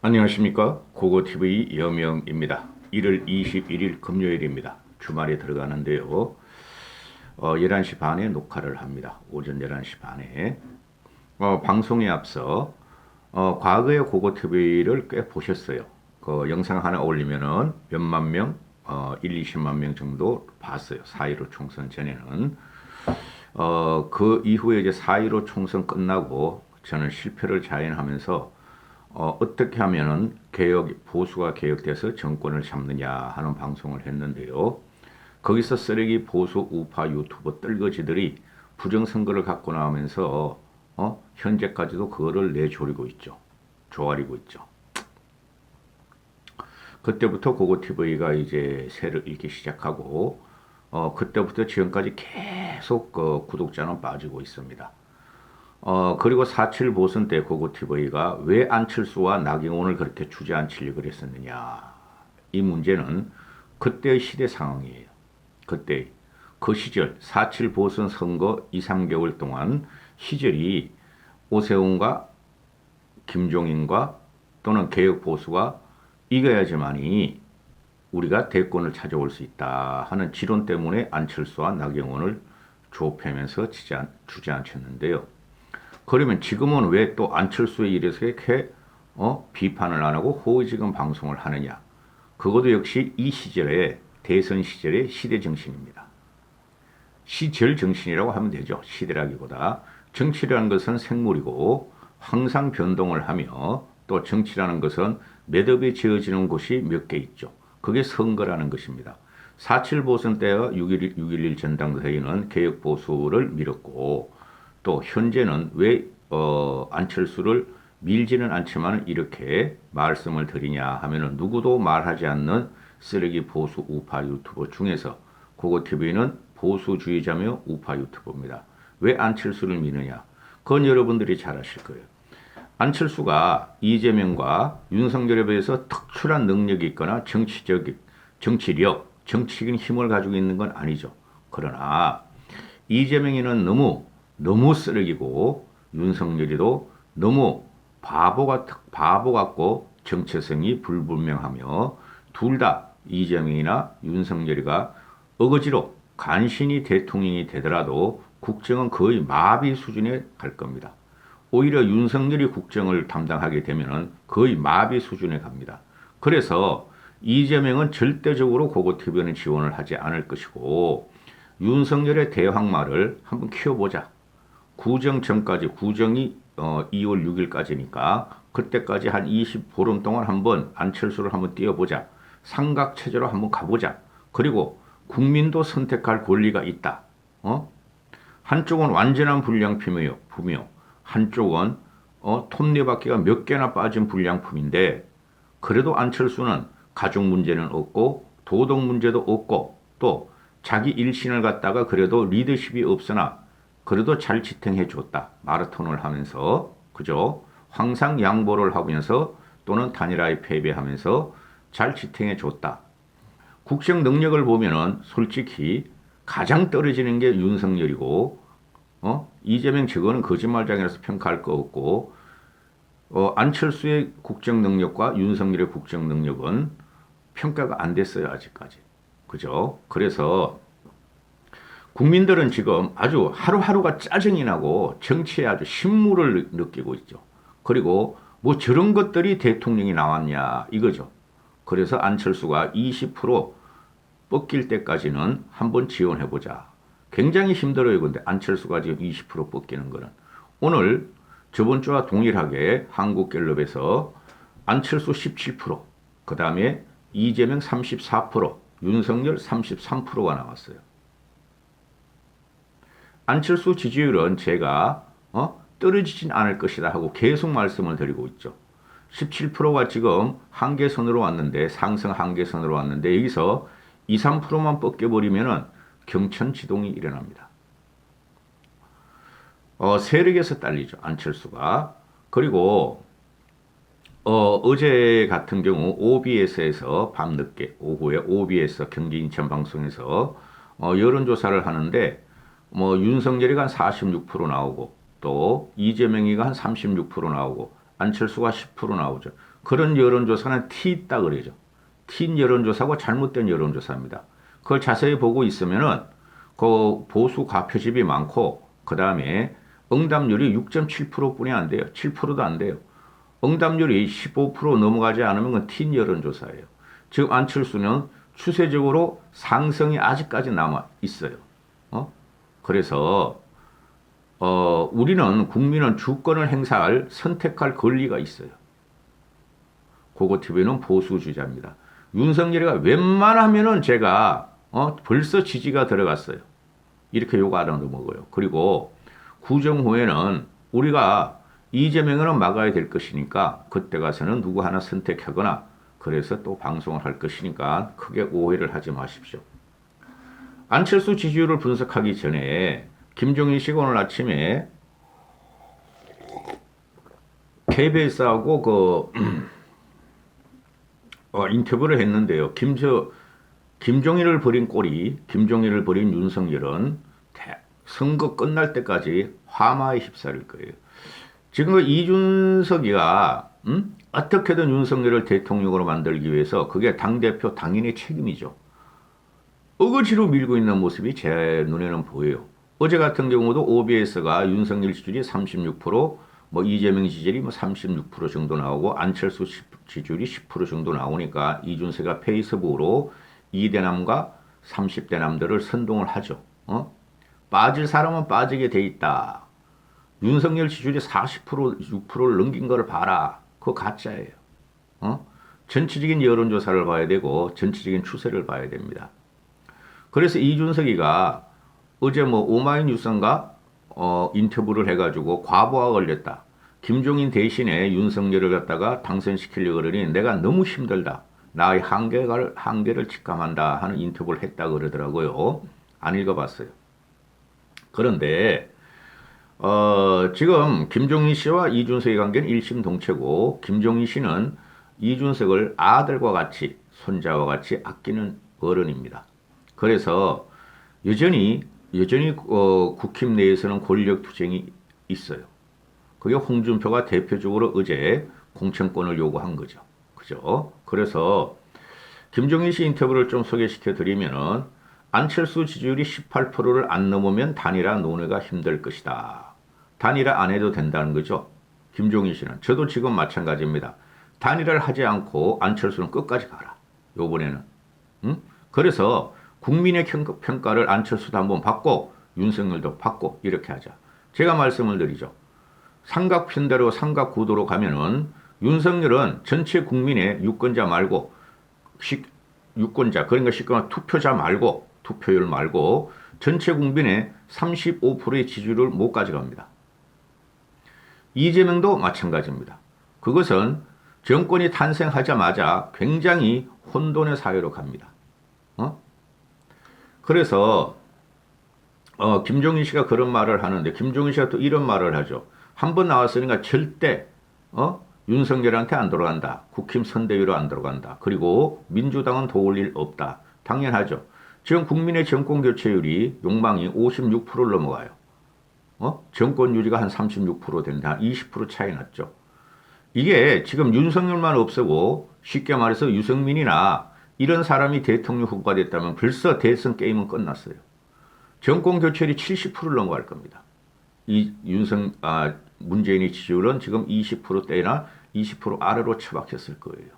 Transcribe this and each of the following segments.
안녕하십니까. 고고TV 여명입니다. 1월 21일 금요일입니다. 주말에 들어가는데요. 11시 반에 녹화를 합니다. 오전 11시 반에. 방송에 앞서 과거의 고고TV를 꽤 보셨어요. 그 영상 하나 올리면은 몇만 명, 1, 20만 명 정도 봤어요. 4.15 총선 전에는. 그 이후에 이제 4.15 총선 끝나고 저는 실패를 자행하면서 어떻게 하면은 보수가 개혁돼서 정권을 잡느냐 하는 방송을 했는데요. 거기서 쓰레기 보수 우파 유튜버 뜰거지들이 부정선거를 갖고 나오면서 현재까지도 그거를 내조리고 있죠. 조아리고 있죠. 그때부터 고고TV가 이제 새를 읽기 시작하고 그때부터 지금까지 계속 구독자는 빠지고 있습니다. 그리고 4.7 보선 때 고고TV가 왜 안철수와 나경원을 그렇게 주저앉히려고 그랬었느냐. 이 문제는 그때의 시대 상황이에요. 그때 그 시절 4.7 보선 선거 2, 3개월 동안 시절이 오세훈과 김종인과 또는 개혁보수가 이겨야지만이 우리가 대권을 찾아올 수 있다 하는 지론 때문에 안철수와 나경원을 조업하면서 주저앉혔는데요. 그러면 지금은 왜 또 안철수에 이래서 이렇게 비판을 안 하고 호의지금 방송을 하느냐. 그것도 역시 이 시절에 대선 시절의 시대 정신입니다. 시절 정신이라고 하면 되죠. 시대라기보다. 정치라는 것은 생물이고 항상 변동을 하며 또 정치라는 것은 매듭이 지어지는 곳이 몇 개 있죠. 그게 선거라는 것입니다. 4.7 보선 때와 6.11 전당대회는 개혁보수를 밀었고 또 현재는 왜 안철수를 밀지는 않지만 이렇게 말씀을 드리냐 하면은 누구도 말하지 않는 쓰레기 보수 우파 유튜버 중에서 고고TV는 보수주의자며 우파 유튜버입니다. 왜 안철수를 미느냐? 그건 여러분들이 잘 아실 거예요. 안철수가 이재명과 윤석열에 비해서 특출한 능력이 있거나 정치력, 정치적인 힘을 가지고 있는 건 아니죠. 그러나 이재명이는 너무 쓰레기고 윤석열이도 너무 바보 같고 정체성이 불분명하며 둘 다 이재명이나 윤석열이가 어거지로 간신히 대통령이 되더라도 국정은 거의 마비 수준에 갈 겁니다. 오히려 윤석열이 국정을 담당하게 되면 거의 마비 수준에 갑니다. 그래서 이재명은 절대적으로 고고TV는 지원을 하지 않을 것이고 윤석열의 대항마를 한번 키워보자. 구정 전까지, 구정이 2월 6일까지니까 그때까지 한 20보름 동안 한번 안철수를 한번 띄워보자. 삼각체제로 한번 가보자. 그리고 국민도 선택할 권리가 있다. 한쪽은 완전한 불량품이며 한쪽은 톱니바퀴가 몇 개나 빠진 불량품인데 그래도 안철수는 가족 문제는 없고 도덕 문제도 없고 또 자기 일신을 갖다가 그래도 리더십이 없으나 그래도 잘 지탱해 줬다. 마라톤을 하면서 그죠? 항상 양보를 하면서 또는 단일화에 패배하면서 잘 지탱해 줬다. 국정 능력을 보면은 솔직히 가장 떨어지는 게 윤석열이고 이재명 저거는 거짓말장이라서 평가할 거 없고 안철수의 국정 능력과 윤석열의 국정 능력은 평가가 안 됐어요. 아직까지. 그죠? 그래서 국민들은 지금 아주 하루하루가 짜증이 나고 정치에 아주 신물을 느끼고 있죠. 그리고 뭐 저런 것들이 대통령이 나왔냐 이거죠. 그래서 안철수가 20% 뻗길 때까지는 한번 지원해보자. 굉장히 힘들어요. 근데 안철수가 지금 20% 뻗기는 거는. 오늘 저번 주와 동일하게 한국갤럽에서 안철수 17%, 그 다음에 이재명 34%, 윤석열 33%가 나왔어요. 안철수 지지율은 제가 떨어지진 않을 것이다 하고 계속 말씀을 드리고 있죠. 17%가 지금 한계선으로 왔는데 상승 한계선으로 왔는데 여기서 2, 3%만 뻗겨버리면 경천지동이 일어납니다. 세력에서 딸리죠. 안철수가. 그리고 어제 같은 경우 OBS에서 밤늦게 오후에 OBS 경기 인천 방송에서 여론조사를 하는데 윤석열이가 한 46% 나오고 또 이재명이가 한 36% 나오고 안철수가 10% 나오죠. 그런 여론조사는 T있다 그러죠. T인 여론조사고 잘못된 여론조사입니다. 그걸 자세히 보고 있으면은 그 보수 과표집이 많고 그 다음에 응답률이 6.7%뿐이 안 돼요. 7%도 안 돼요. 응답률이 15% 넘어가지 않으면 그건 T인 여론조사예요. 지금 안철수는 추세적으로 상승이 아직까지 남아 있어요. 그래서 우리는 국민은 주권을 행사할 선택할 권리가 있어요. 고고TV는 보수주자입니다. 윤석열이가 웬만하면은 제가 벌써 지지가 들어갔어요. 이렇게 요거 안 얻어먹어요. 그리고 구정 후에는 우리가 이재명은 막아야 될 것이니까 그때 가서는 누구 하나 선택하거나 그래서 또 방송을 할 것이니까 크게 오해를 하지 마십시오. 안철수 지지율을 분석하기 전에 김종인 씨가 오늘 아침에 KBS하고 인터뷰를 했는데요. 김종인을 버린 꼴이, 김종인을 버린 윤석열은 선거 끝날 때까지 화마에 휩싸릴 거예요. 지금 이준석이가 어떻게든 윤석열을 대통령으로 만들기 위해서 그게 당대표 당인의 책임이죠. 어거지로 밀고 있는 모습이 제 눈에는 보여요. 어제 같은 경우도 OBS가 윤석열 지지율이 36%, 뭐 이재명 지지율이 뭐 36% 정도 나오고 안철수 지지율이 10% 정도 나오니까 이준석가 페이스북으로 2대남과 30대남들을 선동을 하죠. 빠질 사람은 빠지게 돼 있다. 윤석열 지지율이 40%, 6%를 넘긴 거를 봐라. 그거 가짜예요. 전체적인 여론조사를 봐야 되고 전체적인 추세를 봐야 됩니다. 그래서 이준석이가 어제 뭐 오마이뉴스인가 인터뷰를 해가지고 과부하 걸렸다. 김종인 대신에 윤석열을 갖다가 당선시키려고 그러니 내가 너무 힘들다. 나의 한계를 직감한다 하는 인터뷰를 했다 그러더라고요. 안 읽어봤어요. 그런데 지금 김종인 씨와 이준석의 관계는 일심동체고 김종인 씨는 이준석을 아들과 같이 손자와 같이 아끼는 어른입니다. 그래서 여전히 국힘 내에서는 권력투쟁이 있어요. 그게 홍준표가 대표적으로 어제 공천권을 요구한 거죠. 그죠? 그래서 김종인 씨 인터뷰를 좀 소개시켜 드리면은 안철수 지지율이 18%를 안 넘으면 단일화 논의가 힘들 것이다. 단일화 안 해도 된다는 거죠. 김종인 씨는. 저도 지금 마찬가지입니다. 단일화를 하지 않고 안철수는 끝까지 가라. 요번에는. 그래서 국민의 평가를 안철수도 한번 받고 윤석열도 받고 이렇게 하자. 제가 말씀을 드리죠. 삼각편대로 삼각구도로 가면은 윤석열은 전체 국민의 유권자 말고 유권자 그러니까 쉽게 투표자 말고 투표율 말고 전체 국민의 35%의 지지율을 못 가져갑니다. 이재명도 마찬가지입니다. 그것은 정권이 탄생하자마자 굉장히 혼돈의 사회로 갑니다. 그래서 김종인 씨가 그런 말을 하는데 김종인 씨가 또 이런 말을 하죠. 한번 나왔으니까 절대 윤석열한테 안 들어간다. 국힘 선대위로 안 들어간다. 그리고 민주당은 도울 일 없다. 당연하죠. 지금 국민의 정권 교체율이 욕망이 56%를 넘어가요. 정권 유지가 한 36% 된다. 한 20% 차이 났죠. 이게 지금 윤석열만 없애고 쉽게 말해서 유승민이나 이런 사람이 대통령 후보가 됐다면 벌써 대선 게임은 끝났어요. 정권 교체율이 70%를 넘어갈 겁니다. 문재인의 지지율은 지금 20%대나 20% 아래로 처박혔을 거예요.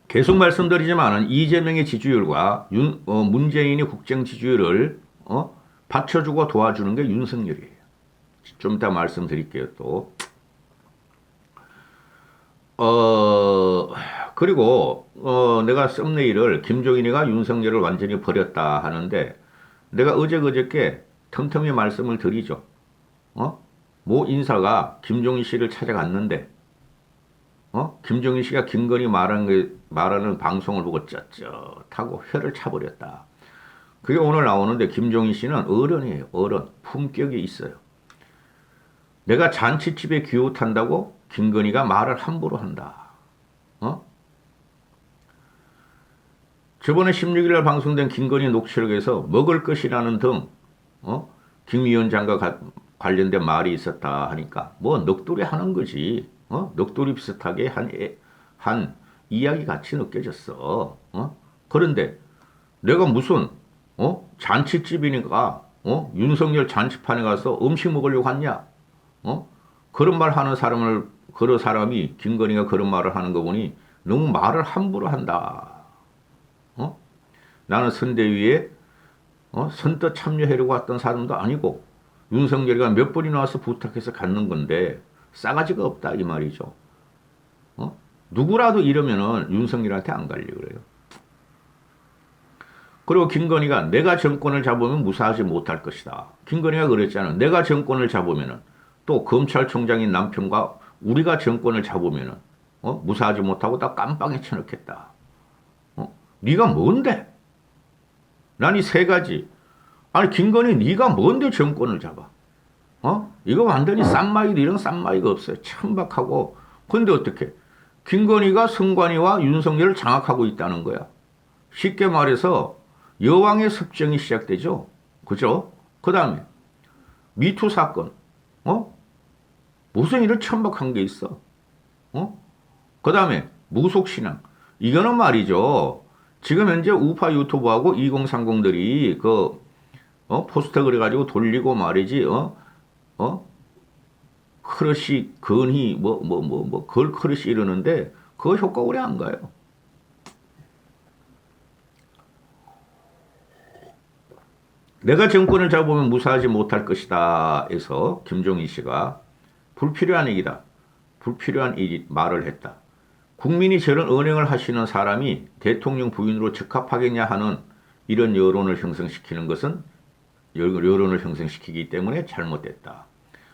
계속 말씀드리지만 이재명의 지지율과 문재인의 국정 지지율을 받쳐주고 도와주는 게 윤석열이에요. 좀 이따 말씀드릴게요 또. 그리고 내가 썸네일을 김종인이가 윤석열을 완전히 버렸다 하는데 내가 그저께 틈틈이 말씀을 드리죠. 모 인사가 김종인 씨를 찾아갔는데 김종인 씨가 김건희 말하는 방송을 보고 쩌쩌하고 혀를 차버렸다. 그게 오늘 나오는데 김종인 씨는 어른이에요. 어른. 품격이 있어요. 내가 잔치집에 기웃한다고 김건희가 말을 함부로 한다. 저번에 16일 날 방송된 김건희 녹취록에서 먹을 것이라는 등 김 위원장과 관련된 말이 있었다 하니까 뭐 넋두리 하는 거지. 넋두리 비슷하게 한 이야기 같이 느껴졌어. 그런데 내가 무슨 잔치집이니까 윤석열 잔치판에 가서 음식 먹으려고 왔냐? 그런 말 하는 사람을 그런 사람이 김건희가 그런 말을 하는 거 보니 너무 말을 함부로 한다. 나는 선대위에 선뜻 참여하려고 왔던 사람도 아니고 윤석열이가 몇 번이나 와서 부탁해서 갖는 건데 싸가지가 없다 이 말이죠. 누구라도 이러면은 윤석열한테 안 가려고 그래요. 그리고 김건희가 내가 정권을 잡으면 무사하지 못할 것이다. 김건희가 그랬잖아. 내가 정권을 잡으면은 또 검찰총장인 남편과 우리가 정권을 잡으면은 무사하지 못하고 다 깜빵에 쳐넣겠다. 네가 뭔데? 난 이 세 가지. 아니 김건희 네가 뭔데 정권을 잡아? 이거 완전히 쌈마이도 이런 쌈마이가 없어요. 천박하고. 근데 어떻게? 김건희가 성관이와 윤석열을 장악하고 있다는 거야. 쉽게 말해서 여왕의 습정이 시작되죠. 그죠? 그 다음에 미투 사건. 무슨 이런 천박한 게 있어? 그 다음에 무속신앙. 이거는 말이죠. 지금 현재 우파 유튜브하고 2030들이 포스터 그래가지고 돌리고 말이지. 크러쉬, 근희, 걸 크러쉬 이러는데 그거 효과 오래 안 가요. 내가 정권을 잡으면 무사하지 못할 것이다 해서 김종인 씨가 불필요한 얘기다. 불필요한 말을 했다. 국민이 저런 언행을 하시는 사람이 대통령 부인으로 적합하겠냐 하는 이런 여론을 형성시키는 것은 여론을 형성시키기 때문에 잘못됐다.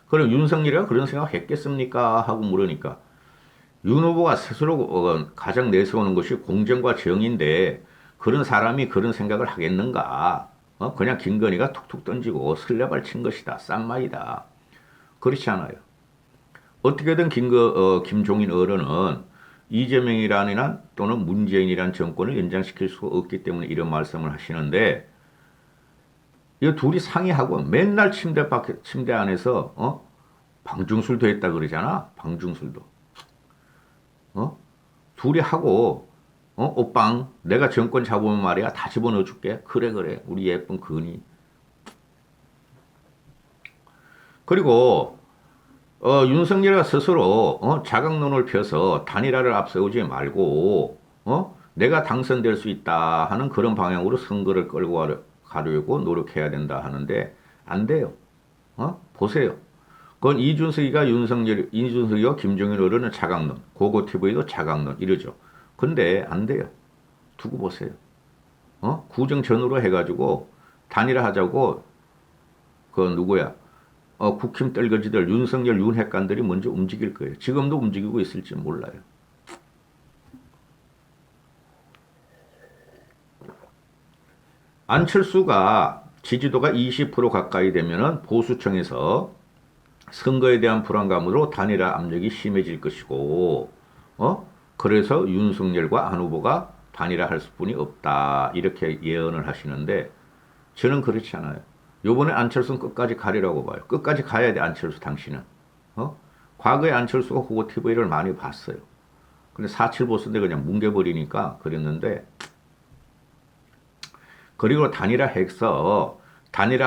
그럼 윤석열이가 그런 생각 했겠습니까? 하고 물으니까 윤 후보가 스스로 가장 내세우는 것이 공정과 정의인데 그런 사람이 그런 생각을 하겠는가? 그냥 김건희가 툭툭 던지고 설레발 친 것이다. 쌈마이다. 그렇지 않아요. 어떻게든 김종인 어른은 이재명이라는 또는 문재인이라는 정권을 연장시킬 수 없기 때문에 이런 말씀을 하시는데 이 둘이 상의하고 맨날 침대 안에서 방중술도 했다 그러잖아. 방중술도. 둘이 하고 오빵 내가 정권 잡으면 말이야 다 집어넣어 줄게. 그래 우리 예쁜 근이. 그리고 윤석열이 스스로 자강론을 펴서 단일화를 앞세우지 말고 내가 당선될 수 있다 하는 그런 방향으로 선거를 끌고 가려고 노력해야 된다 하는데 안 돼요. 보세요. 그건 이준석이가 김종인 어른은 자강론, 고고TV도 자강론 이러죠. 근데 안 돼요. 두고 보세요. 구정 전후로 해가지고 단일화 하자고 누구야? 국힘 떨거지들 윤석열 윤핵관들이 먼저 움직일 거예요. 지금도 움직이고 있을지 몰라요. 안철수가 지지도가 20% 가까이 되면은 보수층에서 선거에 대한 불안감으로 단일화 압력이 심해질 것이고, 그래서 윤석열과 안 후보가 단일화 할 수뿐이 없다. 이렇게 예언을 하시는데, 저는 그렇지 않아요. 요번에 안철수는 끝까지 가리라고 봐요. 끝까지 가야 돼, 안철수 당신은. 과거에 안철수가 후보 TV를 많이 봤어요. 근데 4.7 보수인데 그냥 뭉개버리니까 그랬는데, 그리고 단일화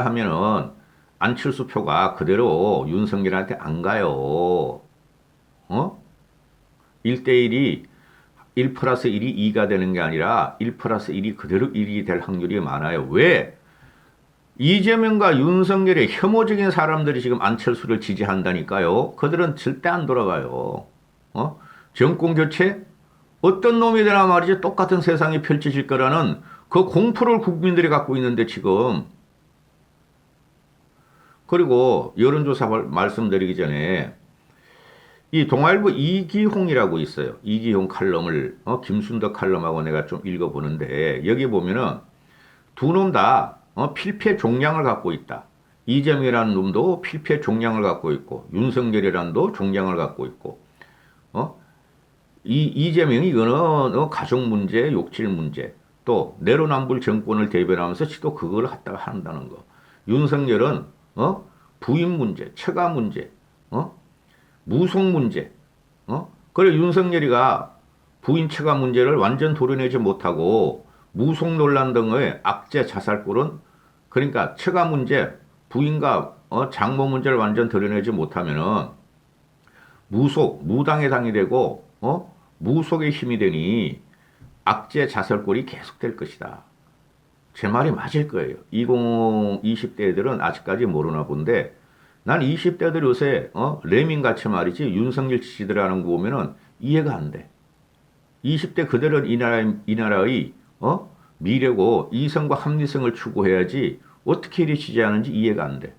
하면은 안철수 표가 그대로 윤석열한테 안 가요. 1대1이 1 플러스 1이 2가 되는 게 아니라 1 플러스 1이 그대로 1이 될 확률이 많아요. 왜? 이재명과 윤석열의 혐오적인 사람들이 지금 안철수를 지지한다니까요. 그들은 절대 안 돌아가요. 정권 교체? 어떤 놈이 되나 말이지 똑같은 세상이 펼쳐질 거라는 그 공포를 국민들이 갖고 있는데 지금. 그리고 여론조사 말씀드리기 전에 이 동아일보 이기홍이라고 있어요. 이기홍 칼럼을 김순덕 칼럼하고 내가 좀 읽어보는데 여기 보면은 두 놈 다 필패 종량을 갖고 있다. 이재명이라는 놈도 필패 종량을 갖고 있고 윤석열이라는 놈도 종량을 갖고 있고 이재명이 이거는 가족 문제, 욕실 문제 또 내로남불 정권을 대변하면서 지도 그걸 갖다가 한다는 거. 윤석열은 부인 문제, 처가 문제, 무속 문제, 그래 윤석열이가 부인 처가 문제를 완전 도려내지 못하고 무속 논란 등의 악재 자살골은 그러니까 처가 문제, 부인과 장모 문제를 완전 도려내지 못하면은 무속, 무당의 당이 되고 무속의 힘이 되니 악재 자살골이 계속될 것이다. 제 말이 맞을 거예요. 20, 20대 애들은 아직까지 모르나 본데 난 20대들 요새 레민같이 말이지 윤석열 지지들하는 거 보면은 이해가 안 돼. 20대 그들은 이 나라의 미래고 이성과 합리성을 추구해야지 어떻게 이리 지지하는지 이해가 안 돼.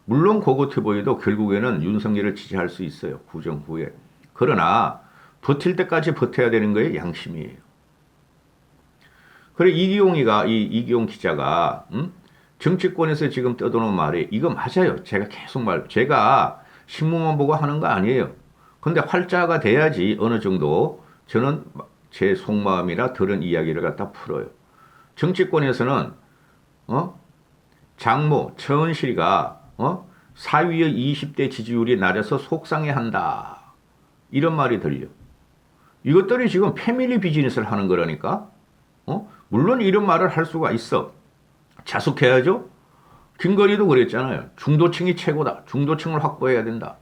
물론 고고트보이도 결국에는 윤석열을 지지할 수 있어요. 구정 후에. 그러나 버틸 때까지 버텨야 되는 거에 양심이에요. 그래 이기용 기자가 정치권에서 지금 떠도는 말이 이거 맞아요. 제가 신문만 보고 하는 거 아니에요. 근데 활자가 돼야지 어느 정도 저는 제 속마음이나 들은 이야기를 갖다 풀어요. 정치권에서는 장모 최은실이가 사위의 20대 지지율이 낮아서 속상해한다. 이런 말이 들려. 이것들이 지금 패밀리 비즈니스를 하는 거라니까. 물론 이런 말을 할 수가 있어. 자숙해야죠. 김건희도 그랬잖아요. 중도층이 최고다. 중도층을 확보해야 된다.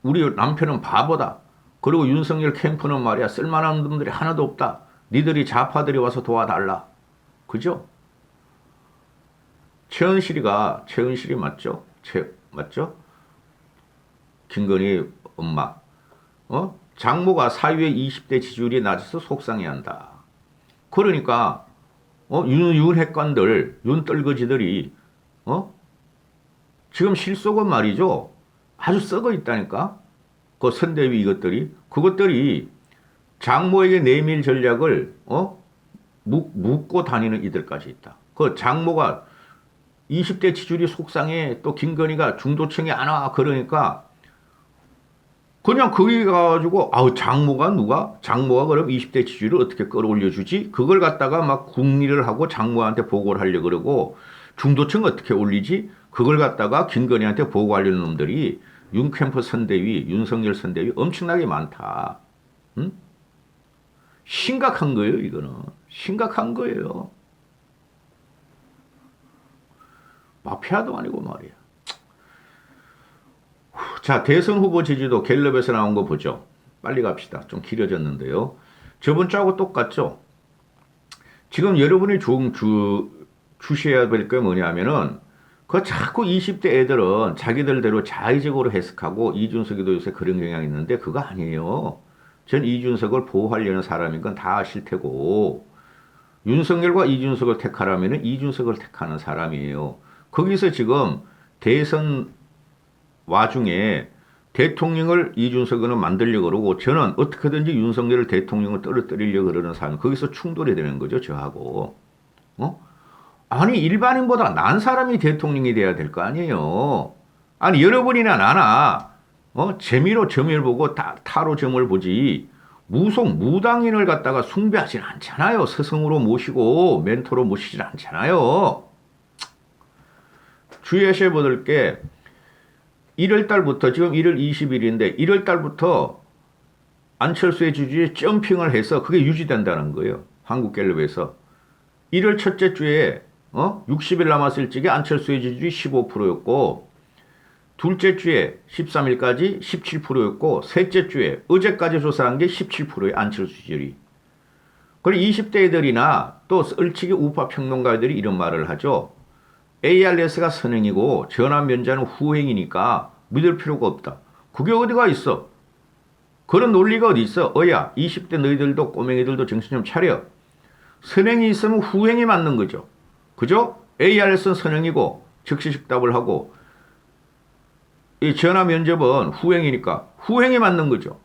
우리 남편은 바보다. 그리고 윤석열 캠프는 말이야 쓸만한 놈들이 하나도 없다. 니들이 좌파들이 와서 도와달라. 그죠? 최은실이 맞죠? 맞죠? 김건희 엄마. 장모가 사위의 20대 지지율이 낮아서 속상해한다. 그러니까 윤핵관들, 윤떨거지들이 지금 실속은 말이죠. 아주 썩어 있다니까. 그 선대위 그것들이 장모에게 내밀 전략을 묻고 다니는 이들까지 있다. 그 장모가 20대 지지율이 속상해. 또 김건희가 중도층이 안 와. 그러니까 그냥 거기 가가지고 장모가 그럼 20대 지지율을 어떻게 끌어올려주지? 그걸 갖다가 막 궁리를 하고 장모한테 보고를 하려고 그러고 중도층 어떻게 올리지? 그걸 갖다가 김건희한테 보고하려는 놈들이 윤캠프 선대위, 윤석열 선대위 엄청나게 많다. 응? 심각한 거예요, 이거는. 심각한 거예요. 마피아도 아니고 말이야. 자, 대선 후보 지지도 갤럽에서 나온 거 보죠. 빨리 갑시다. 좀 길어졌는데요. 저번 주하고 똑같죠? 지금 여러분이 주셔야 될 게 뭐냐면은, 자꾸 20대 애들은 자기들대로 자의적으로 해석하고, 이준석이도 요새 그런 경향이 있는데, 그거 아니에요. 전 이준석을 보호하려는 사람인 건 다 아실 테고, 윤석열과 이준석을 택하라면은 이준석을 택하는 사람이에요. 거기서 지금 대선 와중에 대통령을 이준석은 만들려고 그러고 저는 어떻게든지 윤석열을 대통령을 떨어뜨리려고 그러는 사람 거기서 충돌이 되는 거죠. 저하고. 아니 일반인보다 난 사람이 대통령이 돼야 될 거 아니에요. 아니 여러분이나 나나 재미로 점을 보고 타로 점을 보지 무당인을 갖다가 숭배하진 않잖아요. 스승으로 모시고 멘토로 모시진 않잖아요. 주의하셔야 될 게 1월달부터 지금 1월 20일인데 1월달부터 안철수의 지지율이 점핑을 해서 그게 유지된다는 거예요. 한국갤럽에서. 1월 첫째 주에 60일 남았을 적에 안철수의 지지율이 15%였고 둘째 주에 13일까지 17%였고 셋째 주에 어제까지 조사한 게 17%예요. 안철수 지지율이. 그리고 20대 애들이나 또 얼치기 우파 평론가들이 이런 말을 하죠. ARS가 선행이고 전환 면제는 후행이니까 믿을 필요가 없다. 그게 어디가 있어? 그런 논리가 어디 있어? 20대 너희들도 꼬맹이들도 정신 좀 차려. 선행이 있으면 후행이 맞는 거죠. 그죠? ARS는 선행이고 즉시식답을 하고 이 전환 면접은 후행이니까 후행이 맞는 거죠.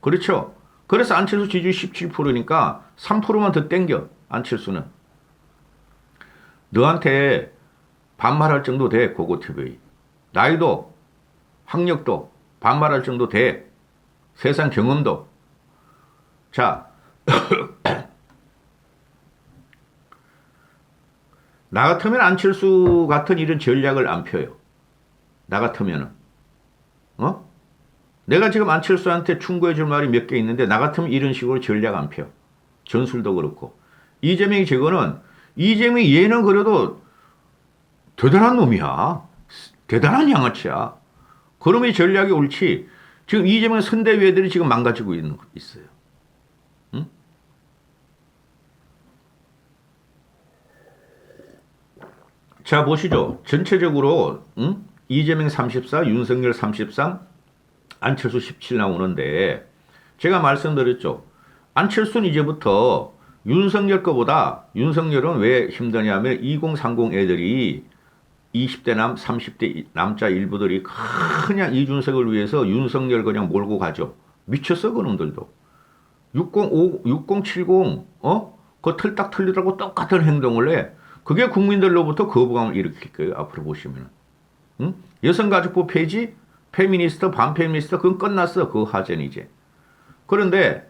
그렇죠? 그래서 안철수 지지율 17%니까 3%만 더 땡겨. 안철수는. 너한테 반말할 정도 돼. 고고TV. 나이도 학력도 반말할 정도 돼. 세상 경험도. 자 나 같으면 안철수 같은 이런 전략을 안 펴요. 나 같으면은. 어? 내가 지금 안철수한테 충고해 줄 말이 몇 개 있는데 나 같으면 이런 식으로 전략 안 펴. 전술도 그렇고. 이재명이 저거는 이재명이 얘는 그래도 대단한 놈이야. 대단한 양아치야. 그러면 이 전략이 옳지. 지금 이재명 선대위애들이 지금 망가지고 있어요. 응? 자, 보시죠. 전체적으로 응? 이재명 34, 윤석열 33, 안철수 17 나오는데 제가 말씀드렸죠. 안철수는 이제부터 윤석열 거보다 윤석열은 왜 힘드냐면 2030 애들이 20대 남, 30대 남자 일부들이 그냥 이준석을 위해서 윤석열 그냥 몰고 가죠. 미쳤어, 그놈들도. 605, 6070, 그 틀딱 틀리더라고 똑같은 행동을 해. 그게 국민들로부터 거부감을 일으킬 거예요, 앞으로 보시면. 응? 여성가족부 폐지, 페미니스트, 반페미니스트, 그건 끝났어. 그 하전 이제. 그런데,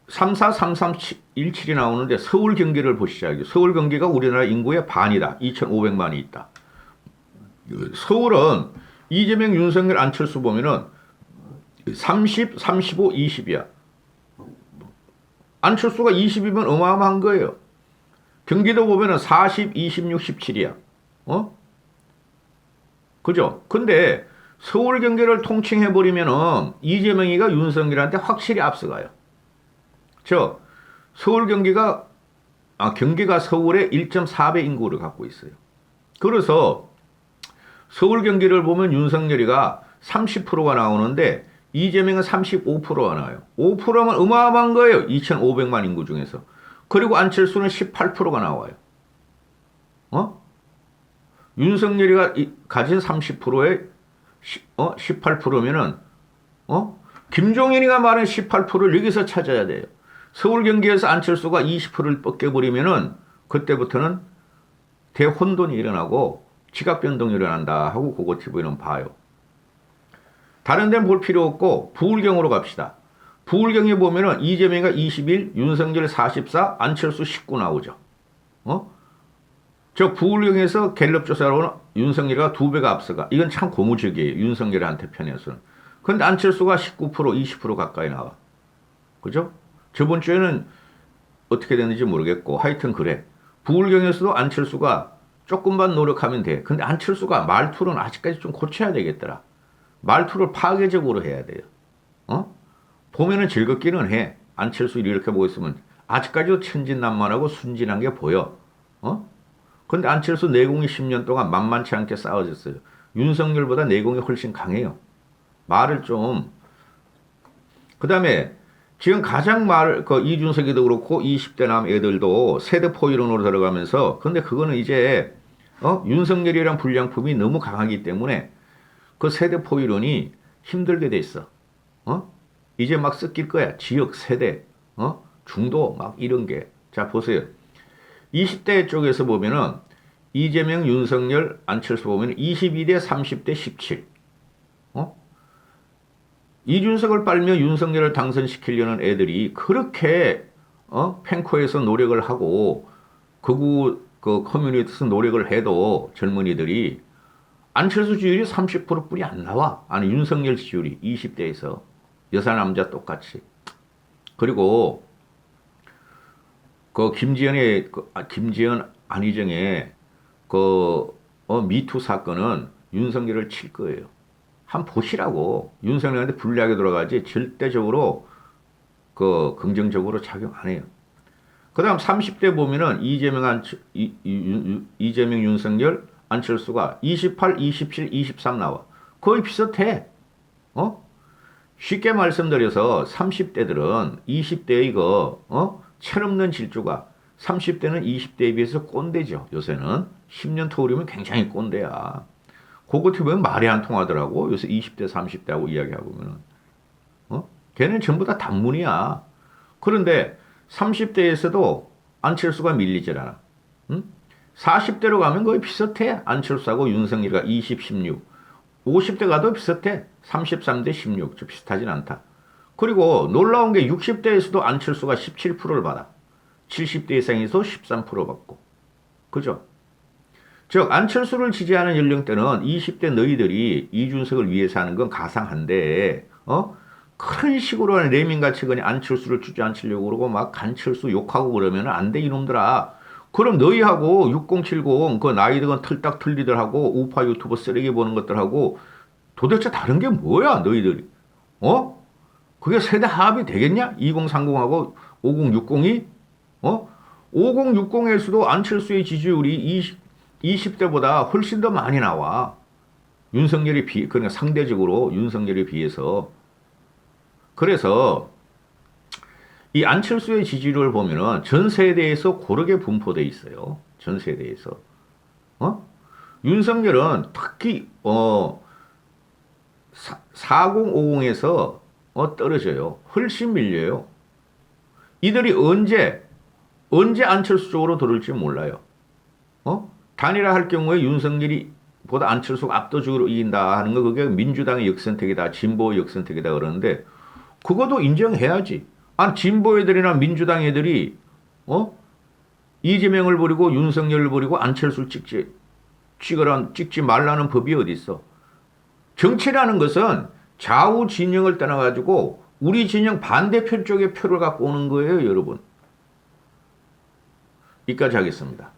34, 33, 17이 나오는데 서울 경기를 보시죠. 서울 경기가 우리나라 인구의 반이다. 2,500만이 있다. 서울은 이재명, 윤석열, 안철수 보면은 30, 35, 20이야. 안철수가 20이면 어마어마한 거예요. 경기도 보면은 40, 26, 17이야. 그죠? 근데 서울 경기를 통칭해버리면은 이재명이가 윤석열한테 확실히 앞서가요. 서울 경기가, 경기가 서울의 1.4배 인구를 갖고 있어요. 그래서 서울 경기를 보면 윤석열이가 30%가 나오는데 이재명은 35%가 나와요. 5%면 어마어마한 거예요. 2,500만 인구 중에서. 그리고 안철수는 18%가 나와요. 윤석열이가 가진 30%에 18%면은 김종인이가 말한 18%를 여기서 찾아야 돼요. 서울 경기에서 안철수가 20%를 뺏겨버리면은 그때부터는 대혼돈이 일어나고 지각 변동이 일어난다 하고 그거 TV는 봐요. 다른 데는 볼 필요 없고 부울경으로 갑시다. 부울경에 보면은 이재명이가 21, 윤석열 44, 안철수 19 나오죠. 저 부울경에서 갤럽 조사로는 윤석열이가 2배가 앞서가. 이건 참 고무적이에요. 윤석열한테 편에서는. 근데 안철수가 19%, 20% 가까이 나와. 그죠? 저번 주에는 어떻게 됐는지 모르겠고 하여튼 그래. 부울경에서도 안철수가 조금만 노력하면 돼. 근데 안철수가 말투는 아직까지 좀 고쳐야 되겠더라. 말투를 파괴적으로 해야 돼요. 보면은 즐겁기는 해. 안철수 이렇게 보고 있으면 아직까지도 천진난만하고 순진한 게 보여. 근데 안철수 내공이 10년 동안 만만치 않게 싸워졌어요. 윤석열보다 내공이 훨씬 강해요. 말을 좀. 그 다음에 지금 가장 이준석이도 그렇고 20대 남 애들도 세대포 이론으로 들어가면서 근데 그거는 이제 윤석열이란 불량품이 너무 강하기 때문에 그 세대포 이론이 힘들게 돼 있어. 이제 막 섞일 거야. 지역, 세대, 중도 막 이런 게. 자, 보세요. 20대 쪽에서 보면은 이재명, 윤석열, 안철수 보면 22대, 30대, 17. 이준석을 빨며 윤석열을 당선시키려는 애들이 그렇게 펜코에서 노력을 하고 극우 그 커뮤니티에서 노력을 해도 젊은이들이 안철수 지지율이 30%뿐이 안 나와. 아니 윤석열 지지율이 20대에서 여자 남자 똑같이. 그리고 그 김지연 안희정의 미투 사건은 윤석열을 칠 거예요. 한번 보시라고. 윤석열한테 불리하게 돌아가지 절대적으로 긍정적으로 작용 안 해요. 그 다음 30대 보면은 이재명, 윤석열, 안철수가 28, 27, 23 나와. 거의 비슷해. 쉽게 말씀드려서 30대들은 20대의 철없는 질주가 30대는 20대에 비해서 꼰대죠. 요새는 10년 터울이면 굉장히 꼰대야. 그거 보면 말이 안 통하더라고. 요새 20대, 30대하고 이야기하고 보면은. 걔는 전부 다 단문이야. 그런데 30대에서도 안철수가 밀리질 않아. 40대로 가면 거의 비슷해. 안철수하고 윤석열이가 20, 16. 50대 가도 비슷해. 33대 16. 좀 비슷하진 않다. 그리고 놀라운 게 60대에서도 안철수가 17%를 받아. 70대 이상에서 13% 받고. 그죠? 즉 안철수를 지지하는 연령대는 20대 너희들이 이준석을 위해서 하는 건 가상한데 그런 식으로 하는 레민같이 그냥 안철수를 주저앉히려고 그러고 막 간철수 욕하고 그러면 안 돼 이놈들아. 그럼 너희하고 6070 그 나이들은 틀딱 틀리들하고 우파 유튜버 쓰레기 보는 것들하고 도대체 다른 게 뭐야 너희들이? 그게 세대 합이 되겠냐? 2030하고 5060이? 5060에서도 안철수의 지지율이 20대보다 훨씬 더 많이 나와. 그러니까 상대적으로 윤석열에 비해서. 그래서 이 안철수의 지지율을 보면은 전 세대에서 고르게 분포돼 있어요. 전 세대에서. 윤석열은 특히 4050에서 떨어져요. 훨씬 밀려요. 이들이 언제 안철수 쪽으로 돌을지 몰라요. 단일화할 경우에 윤석열이 보다 안철수가 압도적으로 이긴다 하는 거 그게 민주당의 역선택이다, 진보의 역선택이다 그러는데 그것도 인정해야지. 진보 애들이나 민주당 애들이 이재명을 버리고 윤석열을 버리고 안철수를 찍지 말라는 법이 어디 있어? 정치라는 것은 좌우 진영을 떠나가지고 우리 진영 반대편 쪽에 표를 갖고 오는 거예요, 여러분. 여기까지 하겠습니다.